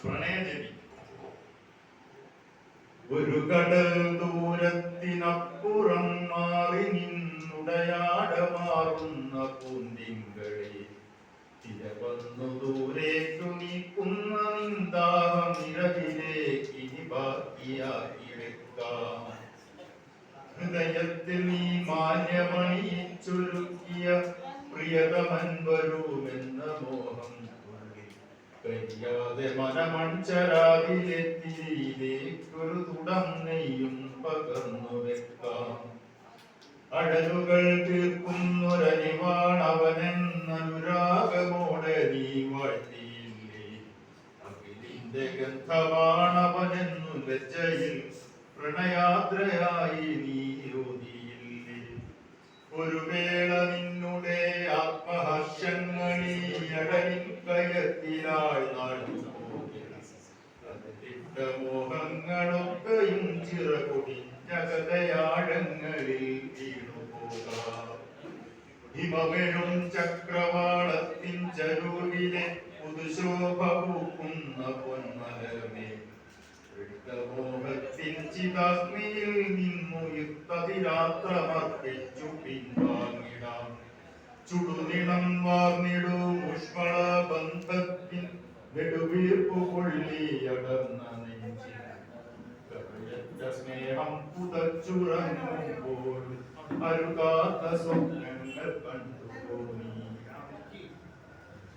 പ്രണയജതി. ഒരു കടൽ ദൂരത്തിനപ്പുറം മാറി നിന്നുടയാടമാറുന്ന പൂന്തിങ്കളെ തിരവന്നു ദൂരേക്കു നീക്കുന്ന നിന്ദാഹം ഇരവിലേക്ക് ഇനി ബാക്കിയാക്കി വെക്കാം. ഹൃദയത്തിൽ നീ മാന്യമണിയിച്ചൊരുക്കിയ പ്രിയതമൻ വരുമെന്ന മോഹം കഴിയാതെ മനമൺചരാതിലെത്തിയിലേക്കൊരു തുടം നെയ്യും പകർന്നു വെക്കാം. അഴലുകൾ തീർക്കുന്നൊരനിവാണവനെന്നനുരാഗമോടെ നീ വാഴ്ത്തിയില്ലേ. അഖിലിന്റെ ഗന്ധമാണവനെന്നു ലജ്ജയിൽ പ്രണയാദ്രയായി നീ യോതിയില്ലേ. ഒരു വേള നിന്നുടെ ആത്മഹർഷങ്ങളീ അടലിൻ കയത്തിലായി നാടുപോകിട്ട മോഹങ്ങളൊക്കെയും ചിറകൊടിഞ്ഞ കഥയാഴങ്ങളിൽ വീണുപോകാം. ഹിമമെഴും ചക്രവാളത്തിൻ ചരുവിലെ പുതുശോഭ പൂക്കുന്ന പൊന്മലമേ, മോഹത്തിൻ ചിതാഗ്നിയിൽ നിന്നു യുക്തതിരാത്രമർപ്പിച്ചു പിൻവാങ്ങിടാം. ചുടുനിണം വാർന്നിടൂ ഊഷ്മള ബന്ധത്തിൻ നെടുവീർപ്പു കൊള്ളിയടർന്ന നെഞ്ചിൽ കവിയറ്റ സ്നേഹം പുതച്ചുറങ്ങുമ്പോൾ അരുകാത്ത സ്വപ്നങ്ങൾ കണ്ടുപോയി.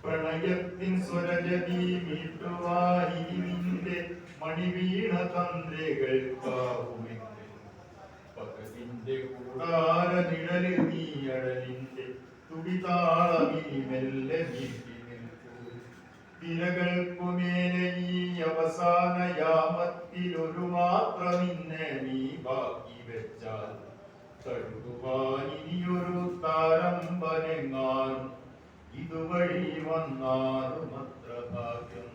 പ്രണയത്തിൻ സ്വരജതി മീട്ടുവായി നിന്റെ മണിവീണ തന്ത്രികൾക്കാവുമെങ്കിൽ പകലിന്റെ കൂടാര നിഴലിൽ നീ അഴലിന്റെ തുടിതാളമീ മെല്ലെ നീട്ടി നിൽക്കൂ. തിരകൾക്കുമേലെ ഈ അവസാന യാമത്തിലൊരു മാത്ര നിന്നെ നീ ബാക്കി വെച്ചാൽ തഴുകുവാൻ ഇനിയൊരു താരമ്പനെങ്ങാനും ഇതുവഴി വന്നാലും അത്ര ഭാഗ്യം.